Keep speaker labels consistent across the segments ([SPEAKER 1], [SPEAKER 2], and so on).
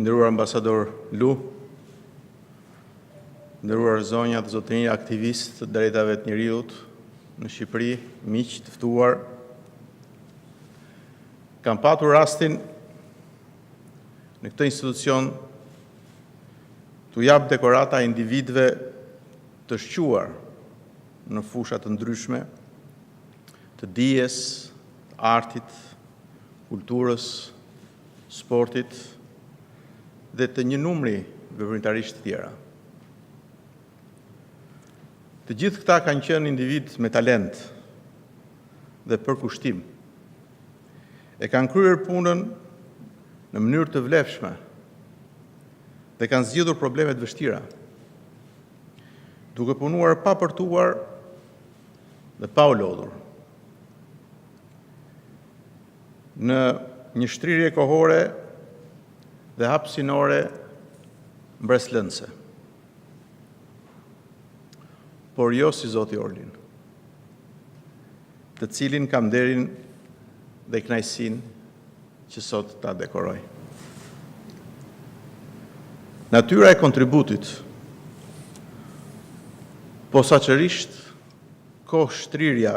[SPEAKER 1] nderuar ambasador Lu, nderuar zonja dhe zotërinj aktivistë të drejtave të njeriut në Shqipëri, miq të ftuar, kam patur rastin në këtë institucion të jap dekorata individëve të shquar në fusha të ndryshme, të dijes, të artit, kulturës, sportit dhe të një numri veprimtarisht të tjera. Të gjithë këta kanë qenë individ me talent dhe përkushtim. E kanë kryer punën në mënyrë të vlefshme dhe kanë zgjidhur probleme të vështira, duke punuar pa përtuar dhe pa u lodhur. Në një shtrirje kohore dhe hapësinore mbreslënse. Por jo si Zoti Orlin, të cilin kam nderin dhe kënaqësinë që sot ta dekoroj. Natyra e kontributit, posaçërisht kohë shtrirja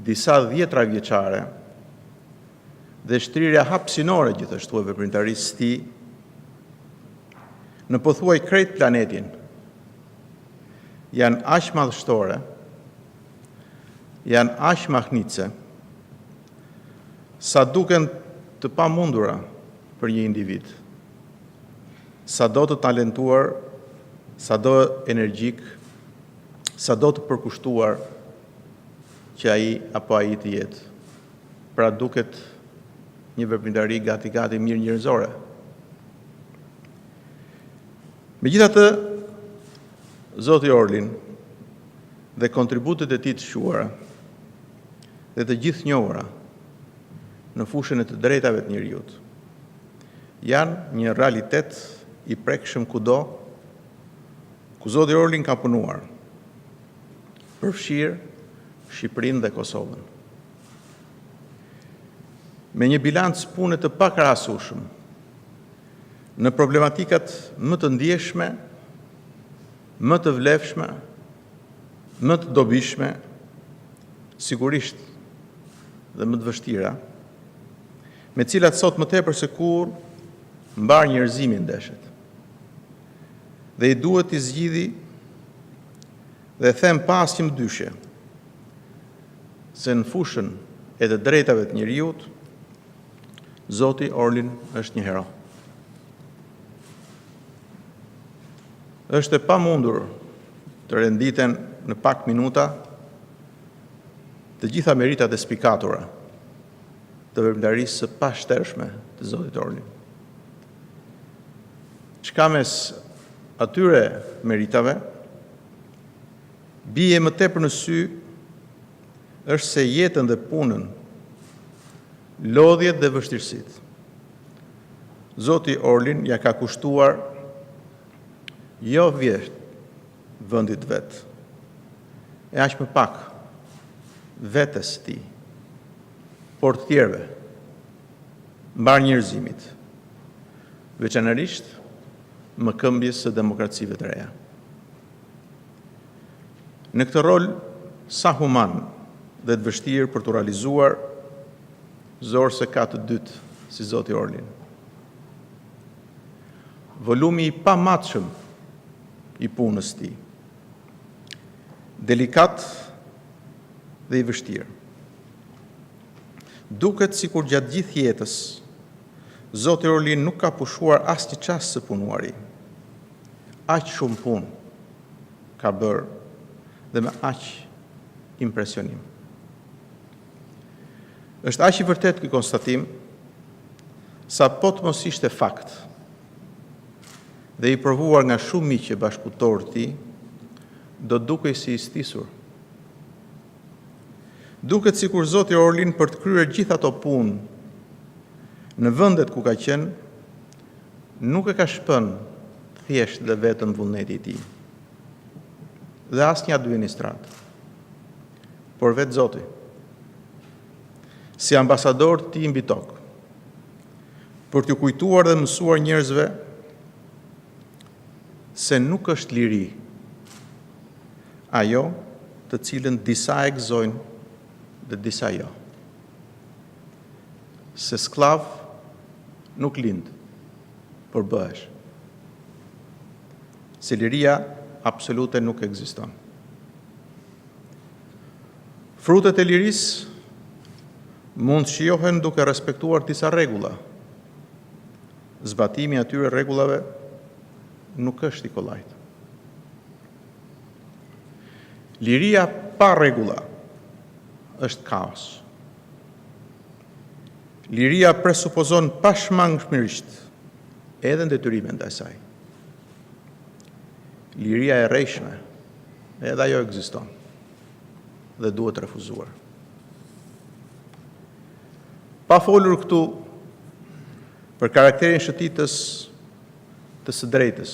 [SPEAKER 1] disa dhjetra vjeçare dhe shtrirja hapësinore gjithashtu e veprimtarisë së tij në pothuaj krejt planetin janë aq madhështore, janë aq mahnitse, sa duken të pamundura për një individ, sado të talentuar, sado energjik, sado të përkushtuar që ai apo ai të jetë. Pra duket një veprimtari gati mirë njerëzore. Megjithatë, Zoti Orlin dhe kontributet e tij të shquara dhe të gjithë njohura në fushën e të drejtave të njeriut janë një realitet i prekshëm kudo ku Zoti Orlin ka punuar, përfshirë Shqipërinë dhe Kosovën. Me një bilanc pune të pakrahasueshëm në problematikat më të ndjeshme, më të vlefshme, më të dobishme, sigurisht dhe më të vështira, me cilat sot më tepër se kur mbar njerëzimi ndeshet. Dhe i duhet i zgjidhi dhe them pa asnjë dyshje se në fushën e të drejtave të njeriut, Zoti Orlin është një hero. Është e pamundur të renditen në pak minuta të gjitha meritat e spikatura të veprimtarisë së pashtershme të Zotit Orlin. Çka mes atyre meritave bie më tepër në sy është se jetën dhe punën, lodhjet dhe vështirësitë, Zoti Orlin ja ka kushtuar jo vjesht vendit vet, e aq më pak vetes së tij, por të tjerëve, mbar njerëzimit, veçanërisht mëkëmbjes së demokracive të reja. Në këtë rol sa human dhe të vështirë për të realizuar, zorë se ka të dytë si Zoti Orlin. Volumi i pamatshëm i punës tij, delikat dhe i vështirë. Duket sikur gjatë gjithë jetës, Zoti Orlin nuk ka pushuar asnjë çast së punuari. Aq shumë punë ka bërë dhe me aq impresionim. Është aq i vërtet ky konstatim, sa po të mos ishte fakt dhe i provuar nga shumë miq e bashkëpunëtorë të tij, do dukej si i stisur. Duket sikur Zoti Orlin për të kryer gjithë ato punë në vendet ku ka qenë, nuk e ka shpënë thjesht dhe vetëm vullneti i tij. Dhe asnjë administrat, por vetë Zoti. Si ambasador të tij mbi tokë, për t'ju kujtuar dhe mësuar njerëzve se nuk është liri ajo të cilën disa e gëzojnë dhe disa jo. Se sklav nuk lind, por bëhesh. Se liria absolute nuk ekziston. Frutet e lirisë mund shijohen duke respektuar disa rregulla. Zbatimi i atyre rregullave nuk është i kollajt. Liria pa rregulla është kaos. Liria presupozon pashmangshmërisht edhe ndetyrime ndaj saj. Liria e rrejshme, edhe ajo ekziston dhe duhet refuzuar. Pa folur këtu për karakterin shëtitës të së drejtës,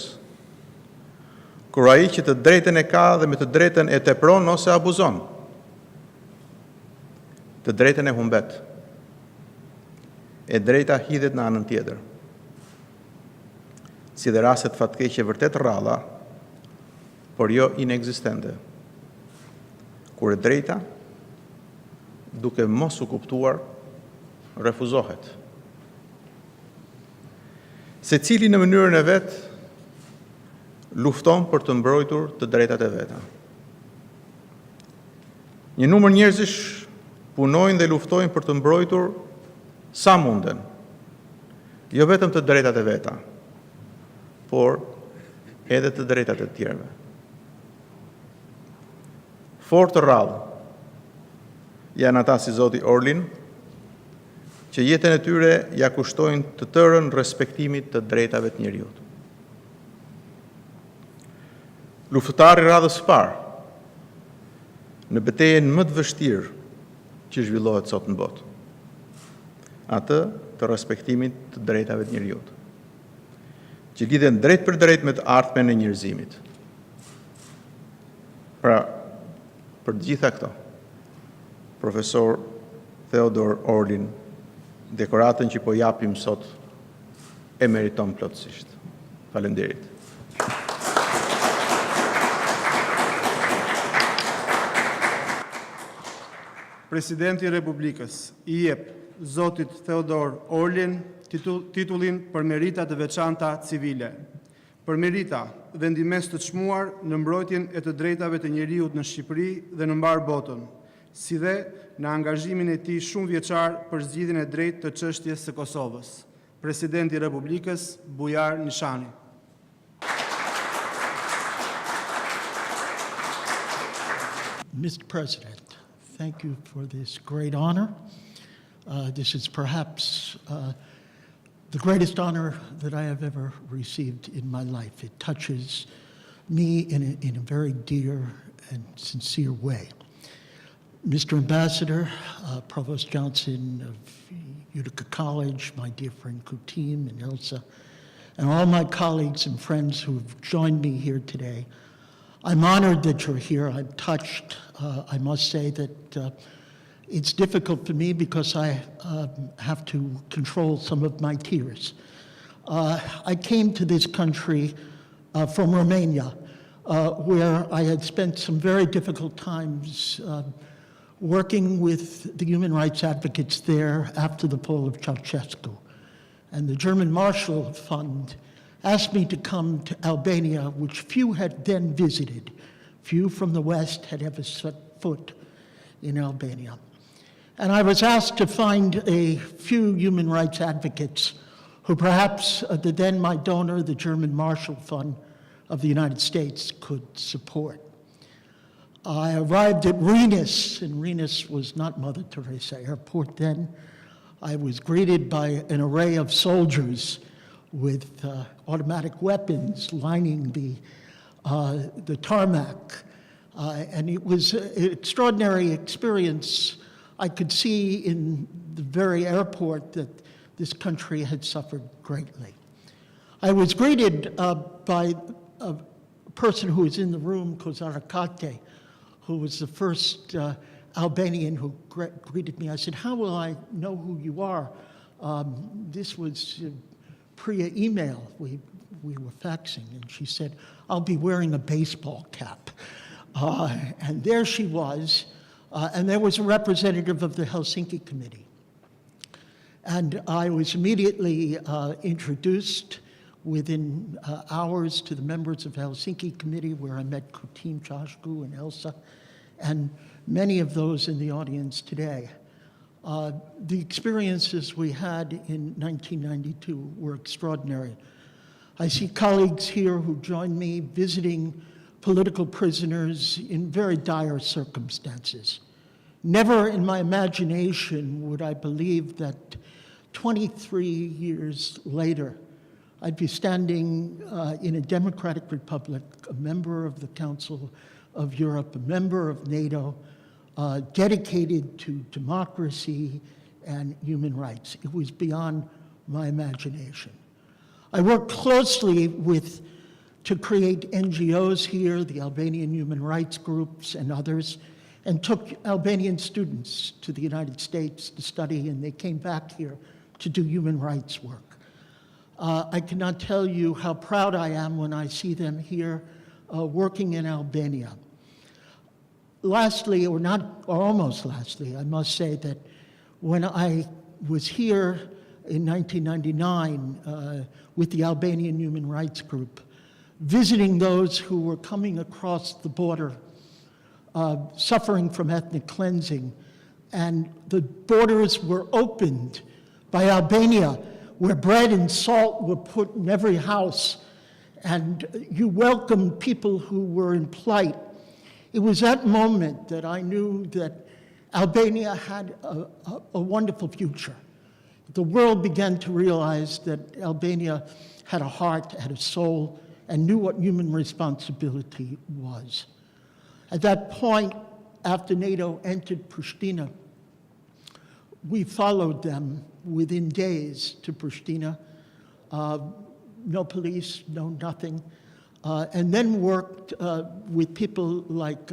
[SPEAKER 1] kur ai që të drejtën e ka dhe me të drejtën e tepron ose abuzon, të drejtën e humbet, e drejta hidhet në anën tjetër. Si dhe rastet fatkeqe vërtet rralla, por jo inekzistente, kur e drejta, duke mos u kuptuar, refuzohet. Se cili në mënyrën e vetë lufton për të mbrojtur të drejtat e veta. Një numër njerëzish punojnë dhe luftojnë për të mbrojtur sa munden, jo vetëm të drejtat e veta, por edhe të drejtat e tjerëve. Fort të rrallë janë ata si zoti Orlin, që jetën e tyre ja kushtojnë të tërën respektimit të drejtave të njeriut. Luftëtari radhës së parë, në betejën më të vështirë që zhvillohet sot në botë, atë të respektimit të drejtave të njeriut, që lidhen drejt për drejt me të ardhmen e njerëzimit. Pra, për gjitha këto, profesor Theodore Orlin, dekoratën që po japim sot e meriton plotësisht. Faleminderit.
[SPEAKER 2] Presidenti i Republikës i jep zotit Theodore Orlin titullin për merita të veçanta civile. Për merita dhe ndimes të çmuar në mbrojtjen e të drejtave të njeriut në Shqipëri dhe në mbar botën, si dhe në angazhimin e tij shumë vjeçar për zgjidhjen e drejtë të çështjes së Kosovës. Presidenti i Republikës Bujar Nishani.
[SPEAKER 3] Mr. President, thank you for this great honor. This is perhaps the greatest honor that I have ever received in my life. It touches me in a very dear and sincere way. Mr. Ambassador, Provost Johnson of Utica College, my dear friend Kutim and Ilsa, and all my colleagues and friends who have joined me here today, I'm honored that you're here. I'm touched. I must say that it's difficult for me because I have to control some of my tears. I came to this country from Romania, where I had spent some very difficult times working with the human rights advocates there after the fall of Ceausescu. And the German Marshall Fund asked me to come to Albania, which few had then visited. Few from the West had ever set foot in Albania. And I was asked to find a few human rights advocates who perhaps then my donor, the German Marshall Fund of the United States, could support. I arrived at Rennes, and Rennes was not Mother Teresa Airport then. I was greeted by an array of soldiers with automatic weapons lining the tarmac. And it was an extraordinary experience. I could see in the very airport that this country had suffered greatly. I was greeted by a person who was in the room, Kozarakate, who was the first Albanian who greeted me. I said, "How will I know who you are? This was pre-email. We were faxing, and she said, "I'll be wearing a baseball cap." And there she was, and there was a representative of the Helsinki Committee. And I was immediately introduced within hours to the members of the Helsinki Committee, where I met Kutim Chashku and Elsa, and many of those in the audience today. The experiences we had in 1992 were extraordinary. I see colleagues here who joined me visiting political prisoners in very dire circumstances. Never in my imagination would I believe that 23 years later, I'd be standing in a democratic republic, a member of the Council of Europe, a member of NATO, dedicated to democracy and human rights. It was beyond my imagination. I worked closely to create NGOs here, the Albanian human rights groups and others, and took Albanian students to the United States to study, and they came back here to do human rights work. I cannot tell you how proud I am when I see them here working in Albania. Lastly, or almost lastly, I must say that when I was here in 1999 with the Albanian Human Rights Group, visiting those who were coming across the border, suffering from ethnic cleansing, and the borders were opened by Albania, where bread and salt were put in every house, and you welcomed people who were in plight. It was that moment that I knew that Albania had a wonderful future. The world began to realize that Albania had a heart, had a soul, and knew what human responsibility was. At that point, after NATO entered Pristina, we followed them within days to Pristina. No police, no nothing. And then worked with people like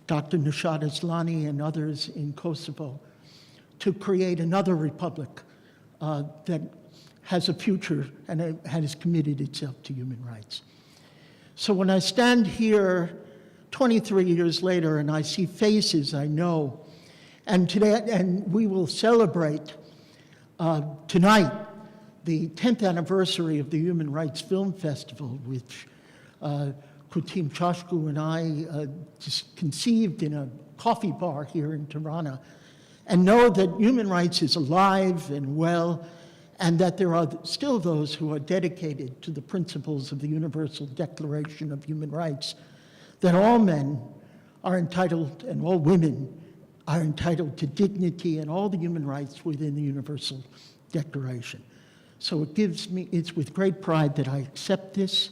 [SPEAKER 3] Dr. Nishad Aslani and others in Kosovo to create another republic that has a future and has committed itself to human rights. So when I stand here 23 years later and I see faces I know, and today, and we will celebrate tonight the 10th anniversary of the Human Rights Film Festival, which Kutim Chashku and I just conceived in a coffee bar here in Tirana, and know that human rights is alive and well, and that there are still those who are dedicated to the principles of the Universal Declaration of Human Rights, that all men are entitled, and all women are entitled to dignity and all the human rights within the Universal Declaration. So it's with great pride that I accept this.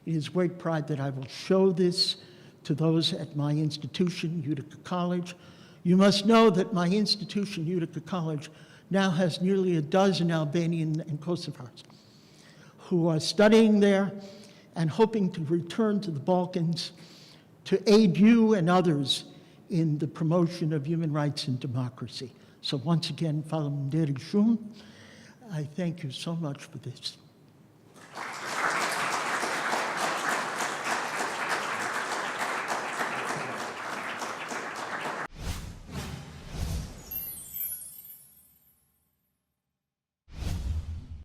[SPEAKER 3] It is great pride that I will show this to those at my institution, Utica College. You must know that my institution, Utica College, now has nearly a dozen Albanian and Kosovars who are studying there and hoping to return to the Balkans to aid you and others in the promotion of human rights and democracy. So once again, faleminderit shumë. I thank you so much for this.